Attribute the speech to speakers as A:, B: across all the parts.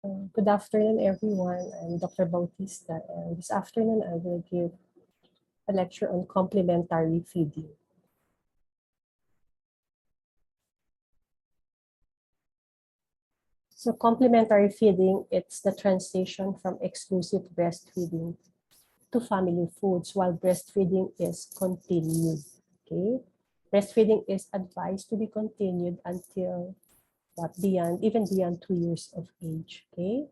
A: Good afternoon, everyone. I'm Dr. Bautista, and this afternoon I will give a lecture on complementary feeding. So complementary feeding, it's the transition from exclusive breastfeeding to family foods while breastfeeding is continued, okay? Breastfeeding is advised to be continued until even beyond 2 years of age, okay?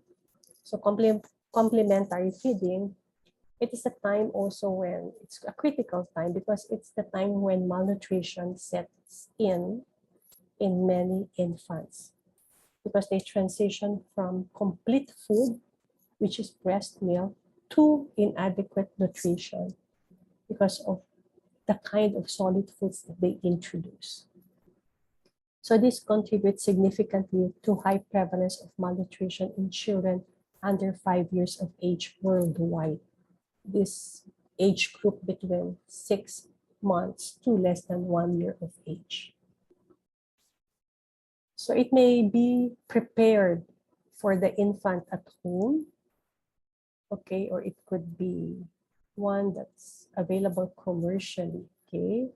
A: So complementary feeding, it is a time also when it's a critical time because it's the time when malnutrition sets in many infants because they transition from complete food, which is breast milk, to inadequate nutrition because of the kind of solid foods that they introduce. So this contributes significantly to high prevalence of malnutrition in children under 5 years of age worldwide. This age group between 6 months to less than 1 year of age. So it may be prepared for the infant at home, okay, or it could be one that's available commercially, okay.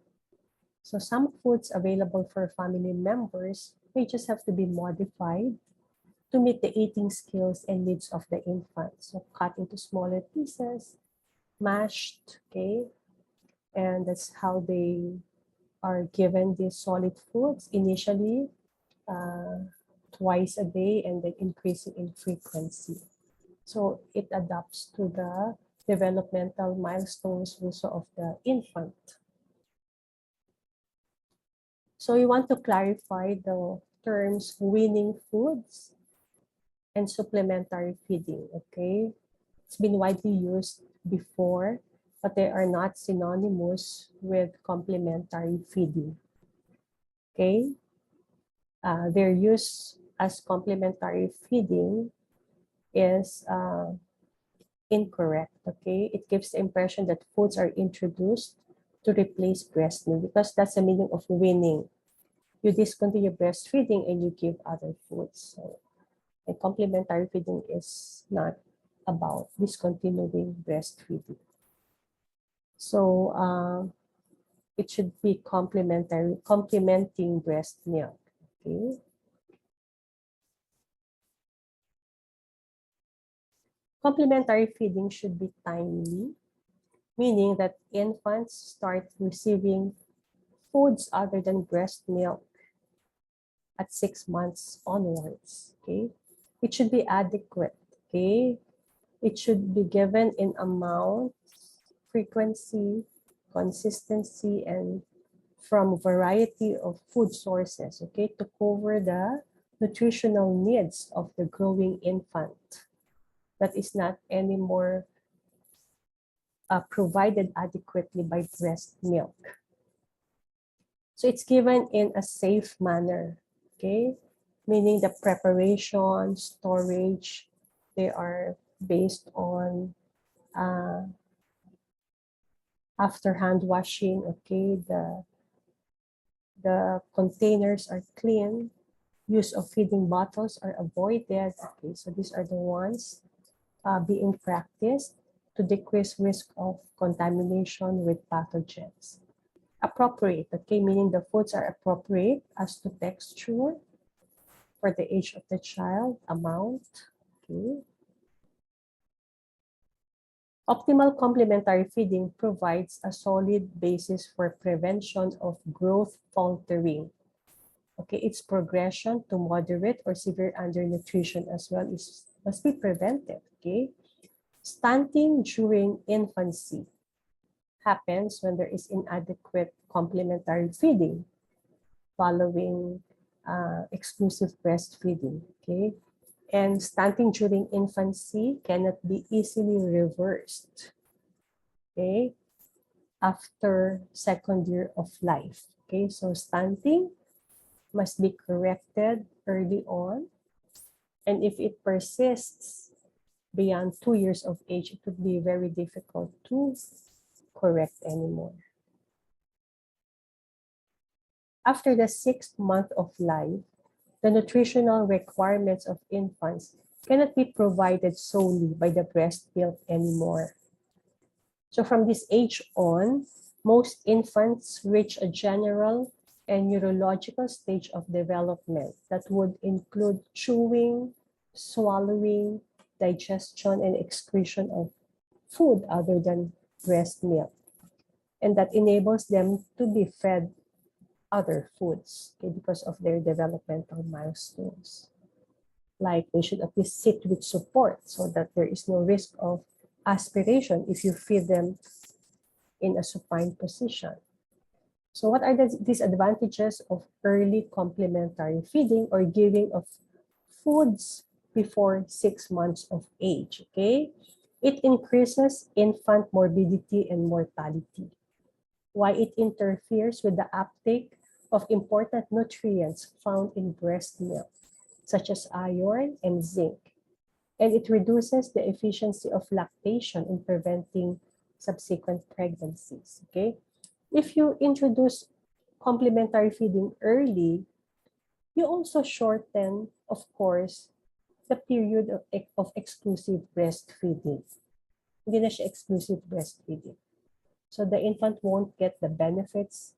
A: So some foods available for family members may just have to be modified to meet the eating skills and needs of the infant. So cut into smaller pieces, mashed, okay, and that's how they are given these solid foods initially twice a day and then increasing in frequency. So it adapts to the developmental milestones also of the infant. So we want to clarify the terms weaning foods and supplementary feeding, okay? It's been widely used before, but they are not synonymous with complementary feeding, okay? Their use as complementary feeding is incorrect, okay? It gives the impression that foods are introduced to replace breast milk because that's the meaning of weaning. You discontinue breastfeeding and you give other foods. So, and complementary feeding is not about discontinuing breastfeeding. So it should be complementing breast milk, okay? Complementary feeding should be timely, meaning that infants start receiving foods other than breast milk at 6 months onwards, okay? It should be adequate, okay? It should be given in amount, frequency, consistency, and from variety of food sources, okay, to cover the nutritional needs of the growing infant that is not anymore provided adequately by breast milk. So it's given in a safe manner, okay? Meaning the preparation, storage, they are based on after hand washing, okay? The containers are clean. Use of feeding bottles are avoided, okay? So these are the ones being practiced to decrease risk of contamination with pathogens. Appropriate, okay, meaning the foods are appropriate as to texture for the age of the child, amount, okay. Optimal complementary feeding provides a solid basis for prevention of growth faltering. Okay, its progression to moderate or severe undernutrition as well must be prevented, okay. Stunting during infancy happens when there is inadequate complementary feeding following exclusive breastfeeding, okay? And stunting during infancy cannot be easily reversed, okay? After second year of life, okay? So stunting must be corrected early on. And if it persists beyond 2 years of age, it would be very difficult to correct anymore. After the 6th month of life, the nutritional requirements of infants cannot be provided solely by the breast milk anymore. So from this age on, most infants reach a general and neurological stage of development that would include chewing, swallowing, digestion, and excretion of food other than breast milk. And that enables them to be fed other foods, okay, because of their developmental milestones. Like they should at least sit with support so that there is no risk of aspiration if you feed them in a supine position. So what are the disadvantages of early complementary feeding or giving of foods before 6 months of age? Okay, it increases infant morbidity and mortality. Why? It interferes with the uptake of important nutrients found in breast milk, such as iron and zinc. And it reduces the efficiency of lactation in preventing subsequent pregnancies. Okay, if you introduce complementary feeding early, you also shorten, of course, the period of exclusive breastfeeding. Hindi na siya exclusive breastfeeding. So the infant won't get the benefits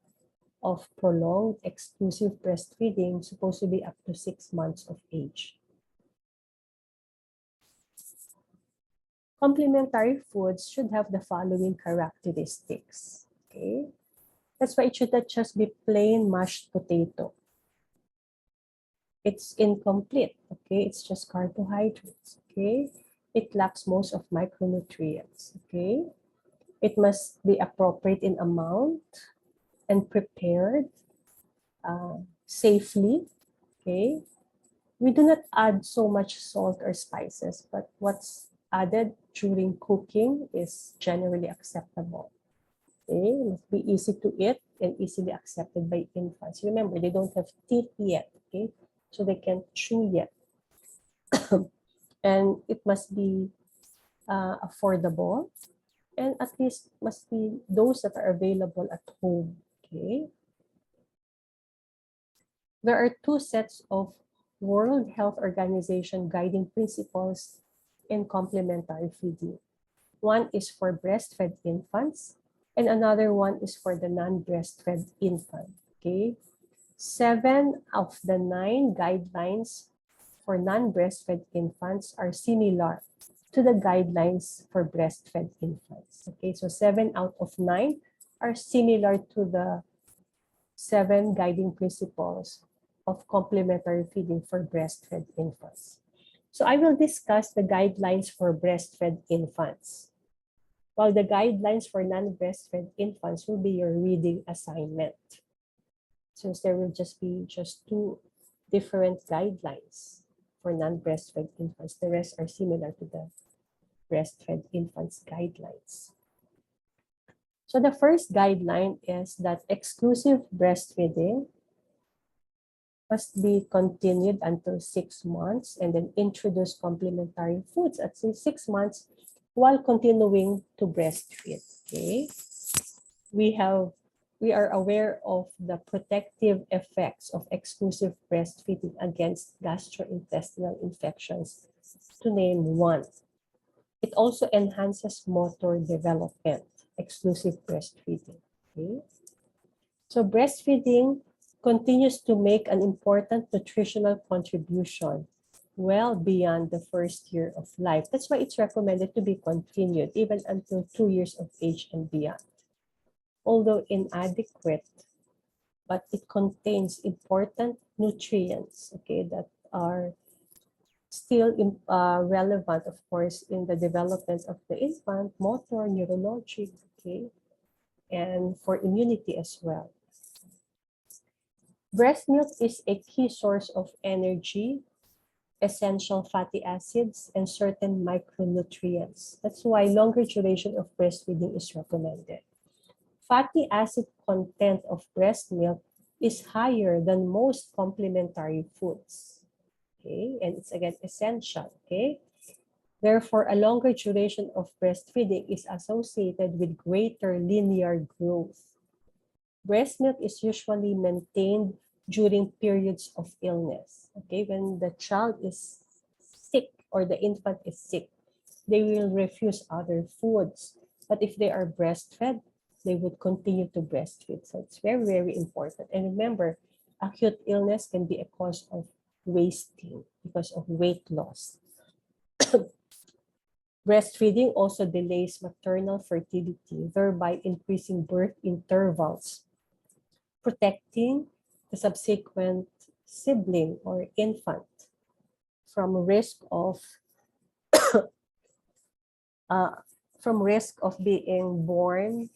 A: of prolonged exclusive breastfeeding, supposed to be up to 6 months of age. Complementary foods should have the following characteristics. Okay, that's why it should not just be plain mashed potato. It's incomplete. Okay, it's just carbohydrates. Okay, it lacks most of micronutrients. Okay, it must be appropriate in amount and prepared safely. Okay, we do not add so much salt or spices, but what's added during cooking is generally acceptable. Okay, it must be easy to eat and easily accepted by infants. Remember, they don't have teeth yet, okay? So they can't chew yet. And it must be affordable, and at least must be those that are available at home, okay? There are two sets of World Health Organization guiding principles in complementary feeding. One is for breastfed infants, and another one is for the non-breastfed infant. Okay, 7 of the 9 guidelines for non-breastfed infants are similar to the guidelines for breastfed infants. Okay, so 7 out of 9 are similar to the 7 guiding principles of complementary feeding for breastfed infants. So I will discuss the guidelines for breastfed infants, while the guidelines for non-breastfed infants will be your reading assignment, since there will just be 2 different guidelines for non-breastfed infants. The rest are similar to the breastfed infants guidelines. So the first guideline is that exclusive breastfeeding must be continued until 6 months, and then introduce complementary foods at 6 months while continuing to breastfeed. Okay, we are aware of the protective effects of exclusive breastfeeding against gastrointestinal infections, to name one. It also enhances motor development, exclusive breastfeeding. Okay, so breastfeeding continues to make an important nutritional contribution well beyond the first year of life. That's why it's recommended to be continued even until 2 years of age and beyond. Although inadequate, but it contains important nutrients, okay, that are still relevant, of course, in the development of the infant, motor, neurologic, okay, and for immunity as well. Breast milk is a key source of energy, essential fatty acids, and certain micronutrients. That's why longer duration of breastfeeding is recommended. Fatty acid content of breast milk is higher than most complementary foods. Okay, and it's again essential. Okay, therefore, a longer duration of breastfeeding is associated with greater linear growth. Breast milk is usually maintained during periods of illness. Okay, when the child is sick, or the infant is sick, they will refuse other foods. But if they are breastfed, they would continue to breastfeed. So it's very, very important. And remember, acute illness can be a cause of wasting because of weight loss. Breastfeeding also delays maternal fertility, thereby increasing birth intervals, protecting the subsequent sibling or infant from risk of uh, being born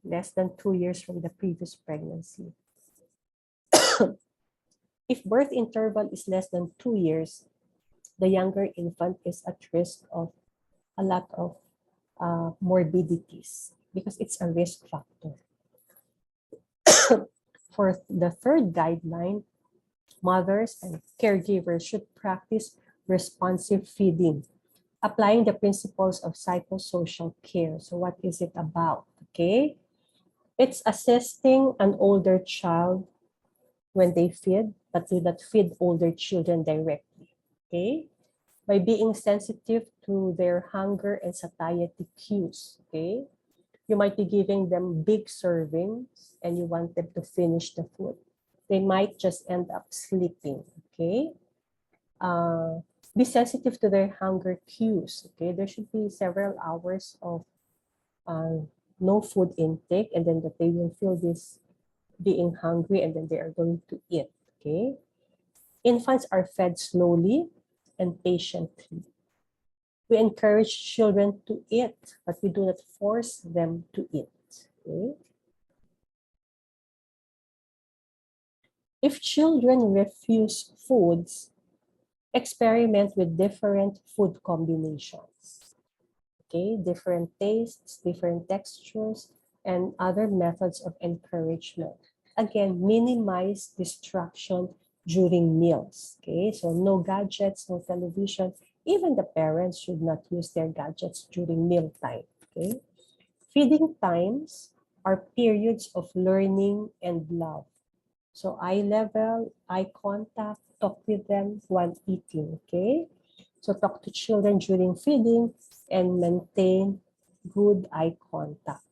A: less than 2 years from the previous pregnancy. If birth interval is less than 2 years, the younger infant is at risk of a lot of morbidities because it's a risk factor. For the third guideline, mothers and caregivers should practice responsive feeding, applying the principles of psychosocial care. So what is it about? Okay, it's assisting an older child when they feed, but do not feed older children directly. Okay, by being sensitive to their hunger and satiety cues. Okay, you might be giving them big servings and you want them to finish the food. They might just end up sleeping. Okay, be sensitive to their hunger cues. Okay, there should be several hours of no food intake, and then that they will feel this being hungry, and then they are going to eat. Okay, infants are fed slowly and patiently. We encourage children to eat, but we do not force them to eat. Okay? If children refuse foods, experiment with different food combinations. Okay, different tastes, different textures, and other methods of encouragement. Again, minimize distraction during meals. Okay, so no gadgets, no television. Even the parents should not use their gadgets during mealtime. Okay, feeding times are periods of learning and love. So eye level, eye contact, talk with them while eating. Okay, so talk to children during feeding and maintain good eye contact.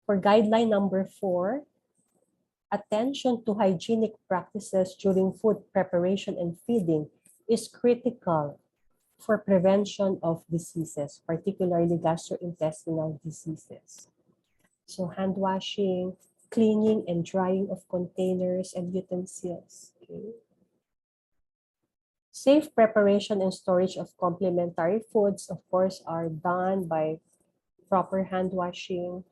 A: For guideline number 4, attention to hygienic practices during food preparation and feeding is critical for prevention of diseases, particularly gastrointestinal diseases. So hand washing, cleaning and drying of containers and utensils. Okay. Safe preparation and storage of complementary foods, of course, are done by proper hand washing,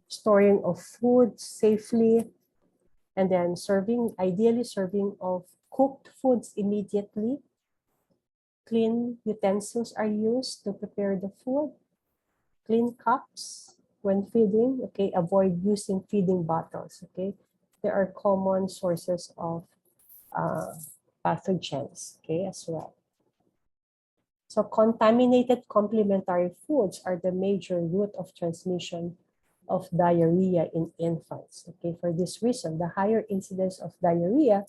A: storing of food safely, and then serving, ideally serving of cooked foods immediately. Clean utensils are used to prepare the food. Clean cups when feeding. Okay, avoid using feeding bottles. Okay, there are common sources of pathogens. Okay, as well. So contaminated complementary foods are the major route of transmission of diarrhea in infants. Okay, for this reason, the higher incidence of diarrhea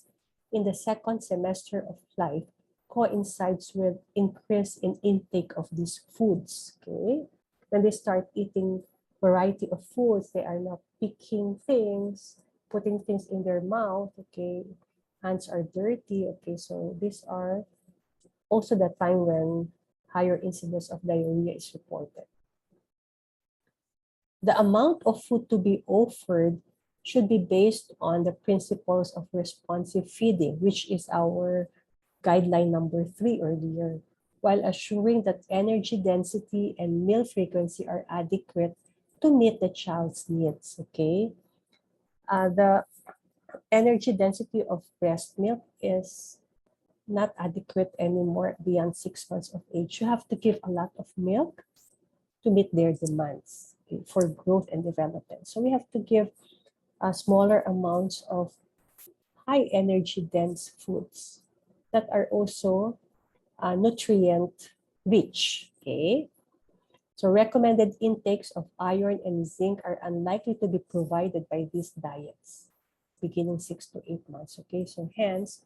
A: in the second semester of life coincides with increase in intake of these foods. Okay, when they start eating variety of foods, they are not picking things, putting things in their mouth. Okay, hands are dirty. Okay, so these are also the time when higher incidence of diarrhea is reported. The amount of food to be offered should be based on the principles of responsive feeding, which is our guideline number 3 earlier, while assuring that energy density and meal frequency are adequate to meet the child's needs. Okay, the energy density of breast milk is not adequate anymore beyond 6 months of age. You have to give a lot of milk to meet their demands, okay, for growth and development. So we have to give smaller amounts of high energy dense foods that are also nutrient rich. Okay, so recommended intakes of iron and zinc are unlikely to be provided by these diets beginning 6 to 8 months. Okay, so hence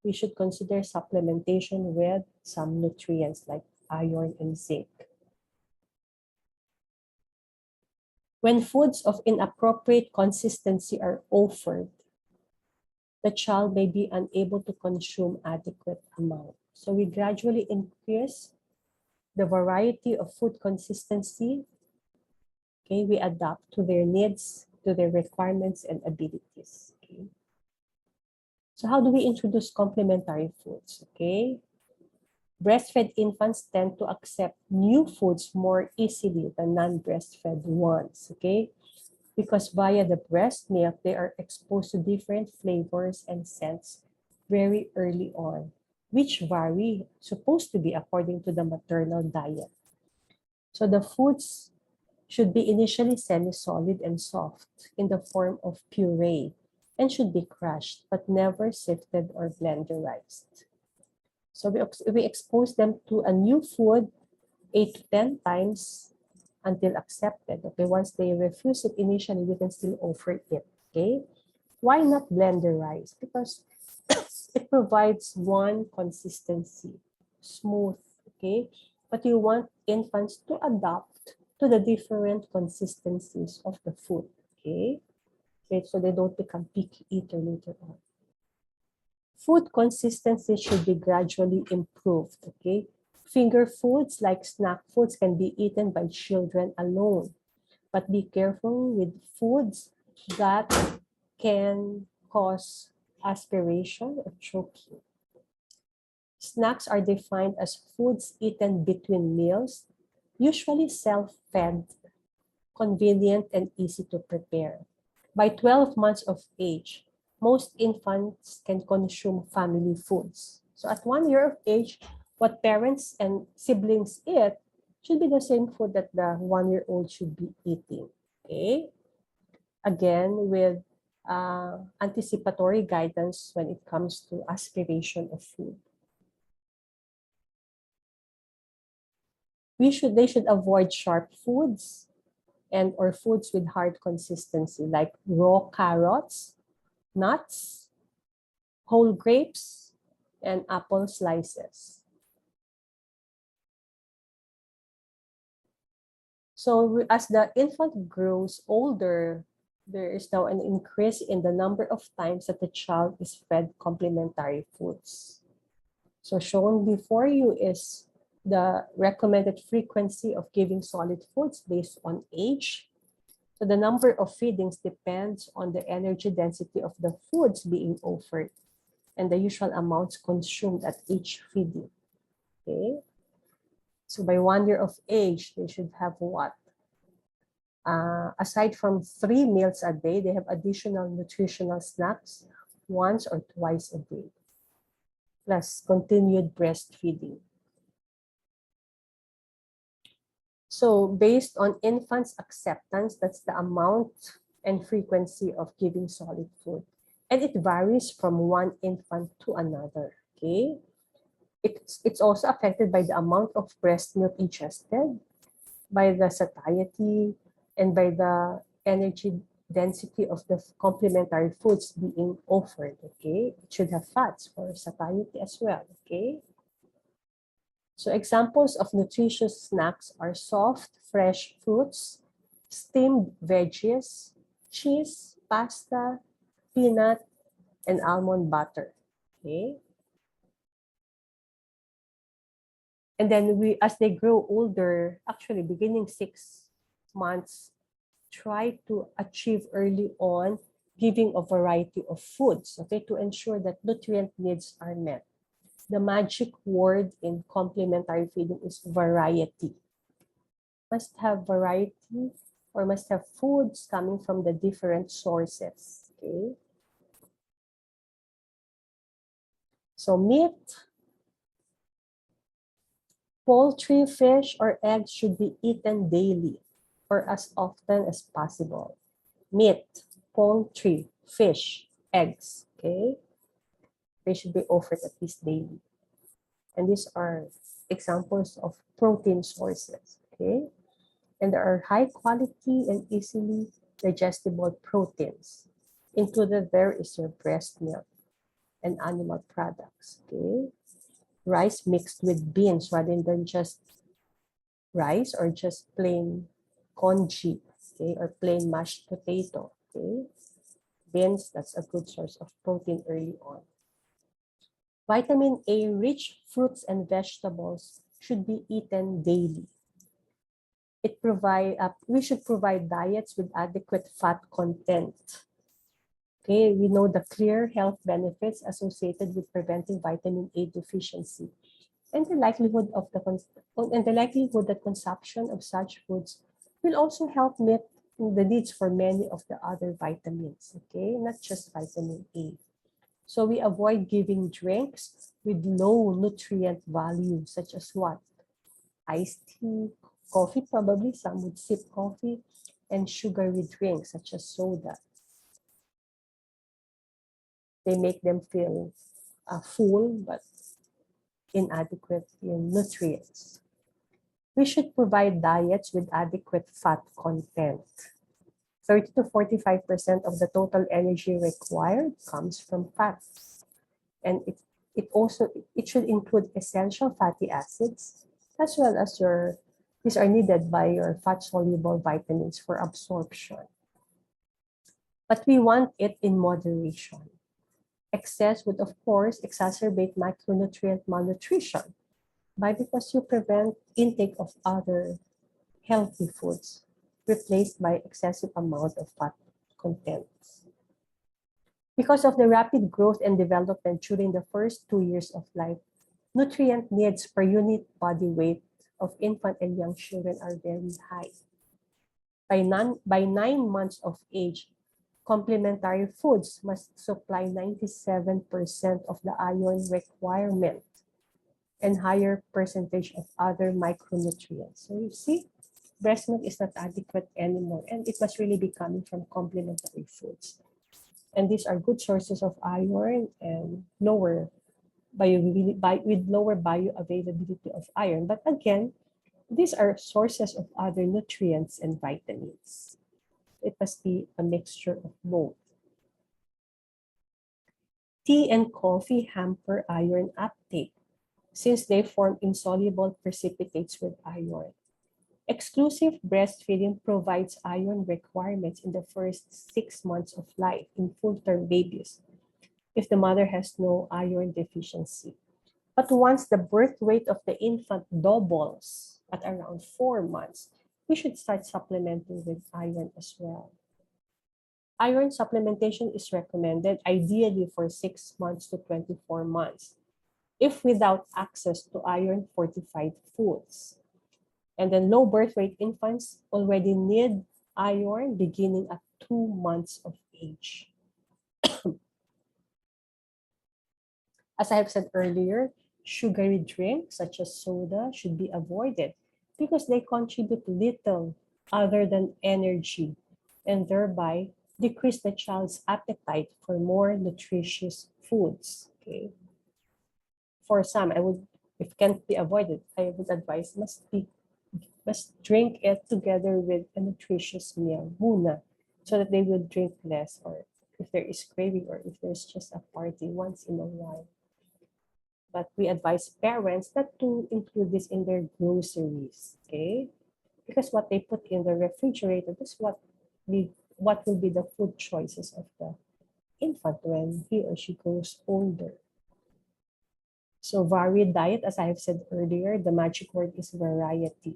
A: we should consider supplementation with some nutrients like iron and zinc. When foods of inappropriate consistency are offered, the child may be unable to consume adequate amount. So we gradually increase the variety of food consistency. Okay, we adapt to their needs, to their requirements and abilities. Okay. So how do we introduce complementary foods? Okay. Breastfed infants tend to accept new foods more easily than non-breastfed ones. Okay. Because via the breast milk, they are exposed to different flavors and scents very early on, which vary, supposed to be according to the maternal diet. So the foods should be initially semi-solid and soft in the form of puree and should be crushed, but never sifted or blenderized. So we expose them to a new food 8 to 10 times until accepted. Okay, once they refuse it initially, we can still offer it. Okay, why not blenderize? Because it provides one consistency, smooth. Okay, but you want infants to adapt to the different consistencies of the food. Okay, so they don't become picky eater later on. Food consistency should be gradually improved. Okay, finger foods like snack foods can be eaten by children alone, but be careful with foods that can cause aspiration or choking. Snacks are defined as foods eaten between meals, usually self-fed, convenient, and easy to prepare. By 12 months of age, most infants can consume family foods. So at 1 year of age, what parents and siblings eat should be the same food that the 1-year-old should be eating. Okay? Again, with anticipatory guidance when it comes to aspiration of food. They should avoid sharp foods and or foods with hard consistency like raw carrots, nuts, whole grapes, and apple slices. So as the infant grows older, there is now an increase in the number of times that the child is fed complementary foods. So shown before you is the recommended frequency of giving solid foods based on age. So the number of feedings depends on the energy density of the foods being offered and the usual amounts consumed at each feeding. Okay. So by 1 year of age, they should have what? Aside from 3 meals a day, they have additional nutritional snacks once or twice a day, plus continued breastfeeding. So based on infants' acceptance, that's the amount and frequency of giving solid food. And it varies from one infant to another, okay? It's also affected by the amount of breast milk ingested, by the satiety, and by the energy density of the complementary foods being offered, okay? It should have fats for satiety as well, okay? So examples of nutritious snacks are soft, fresh fruits, steamed veggies, cheese, pasta, peanut, and almond butter. Okay. And then as they grow older, actually beginning 6 months, try to achieve early on giving a variety of foods, okay, to ensure that nutrient needs are met. The magic word in complementary feeding is variety. Must have variety or must have foods coming from the different sources. Okay. So meat, poultry, fish, or eggs should be eaten daily or as often as possible. Meat, poultry, fish, eggs. Okay. They should be offered at least daily. And these are examples of protein sources. Okay. And there are high quality and easily digestible proteins. Included there is your breast milk. and animal products. Okay, rice mixed with beans rather than just rice or just plain congee, okay, or plain mashed potato. Okay, beans, that's a good source of protein early on. Vitamin A rich fruits and vegetables should be eaten daily. We should provide diets with adequate fat content. Okay, we know the clear health benefits associated with preventing vitamin A deficiency, and the likelihood that consumption of such foods will also help meet the needs for many of the other vitamins. Okay, not just vitamin A. So we avoid giving drinks with low nutrient value, such as what? Iced tea, coffee, probably some would sip coffee, and sugary drinks such as soda. They make them feel full but inadequate in nutrients. We should provide diets with adequate fat content. 30 to 45% of the total energy required comes from fats. And it should include essential fatty acids as well as these are needed by your fat soluble vitamins for absorption. But we want it in moderation. Excess would of course exacerbate micronutrient malnutrition because you prevent intake of other healthy foods replaced by excessive amount of fat content. Because of the rapid growth and development during the first 2 years of life, nutrient needs per unit body weight of infant and young children are very high. By 9 months of age, complementary foods must supply 97% of the iron requirement and higher percentage of other micronutrients. So you see, breast milk is not adequate anymore, and it must really be coming from complementary foods. And these are good sources of iron and with lower bioavailability of iron. But again, these are sources of other nutrients and vitamins. It must be a mixture of both. Tea and coffee hamper iron uptake since they form insoluble precipitates with iron. Exclusive breastfeeding provides iron requirements in the first 6 months of life in full-term babies if the mother has no iron deficiency. But once the birth weight of the infant doubles at around 4 months, we should start supplementing with iron as well. Iron supplementation is recommended ideally for 6 months to 24 months, if without access to iron-fortified foods. And then low birth weight infants already need iron beginning at 2 months of age. As I have said earlier, sugary drinks such as soda should be avoided because they contribute little other than energy and thereby decrease the child's appetite for more nutritious foods. Okay. For some, if it can't be avoided, I would advise must drink it together with a nutritious meal, muna, so that they will drink less, or if there is craving, or if there's just a party once in a while. But we advise parents not to include this in their groceries, okay? Because what they put in the refrigerator is what will be the food choices of the infant when he or she grows older. So varied diet, as I have said earlier, the magic word is variety.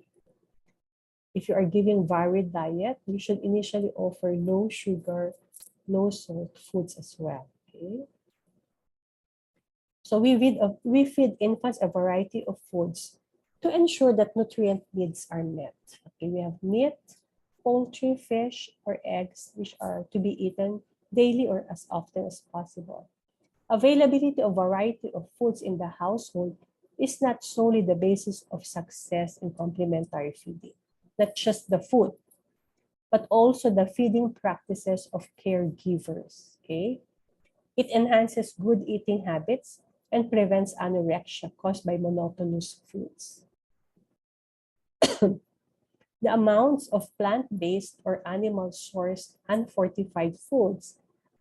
A: If you are giving varied diet, you should initially offer low sugar, low salt foods as well. Okay. So we feed infants a variety of foods to ensure that nutrient needs are met. Okay, we have meat, poultry, fish, or eggs, which are to be eaten daily or as often as possible. Availability of variety of foods in the household is not solely the basis of success in complementary feeding. Not just the food, but also the feeding practices of caregivers. Okay, it enhances good eating habits and prevents anorexia caused by monotonous foods. The amounts of plant-based or animal-sourced unfortified foods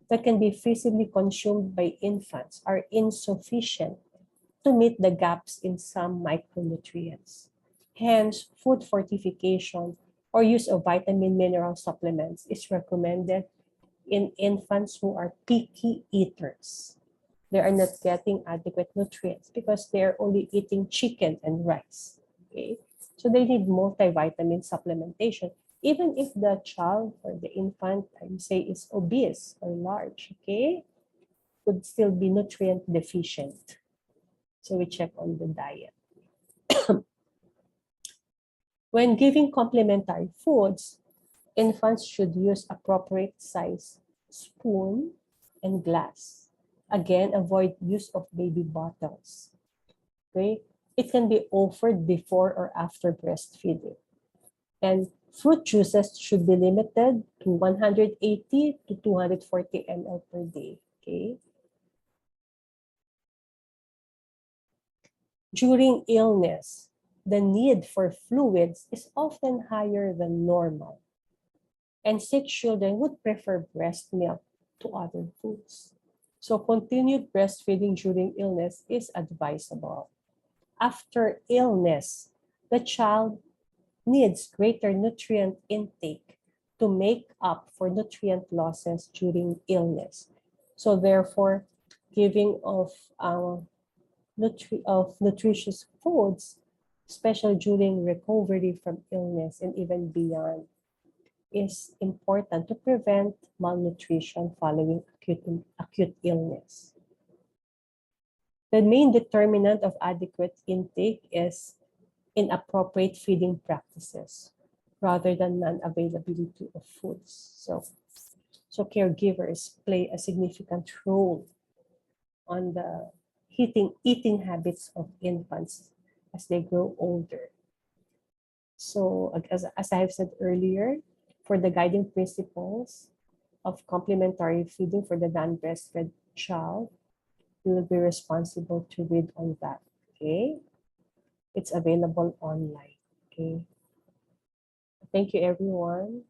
A: that can be feasibly consumed by infants are insufficient to meet the gaps in some micronutrients. Hence, food fortification or use of vitamin mineral supplements is recommended in infants who are picky eaters. They are not getting adequate nutrients because they are only eating chicken and rice. Okay? So they need multivitamin supplementation, even if the child or the infant, I say, is obese or large, okay? Could still be nutrient deficient. So we check on the diet. When giving complementary foods, infants should use appropriate size spoon and glass. Again, avoid use of baby bottles. Okay? It can be offered before or after breastfeeding. And fruit juices should be limited to 180 to 240 ml per day. Okay? During illness, the need for fluids is often higher than normal, and sick children would prefer breast milk to other foods. So continued breastfeeding during illness is advisable. After illness, the child needs greater nutrient intake to make up for nutrient losses during illness. So therefore, giving of nutritious foods, especially during recovery from illness and even beyond, is important to prevent malnutrition following acute illness. The main determinant of adequate intake is inappropriate feeding practices rather than non-availability of foods. So caregivers play a significant role on the eating habits of infants as they grow older. So as I have said earlier, for the guiding principles of complementary feeding for the non-breastfed child, you will be responsible to read on that, okay? It's available online, okay? Thank you, everyone.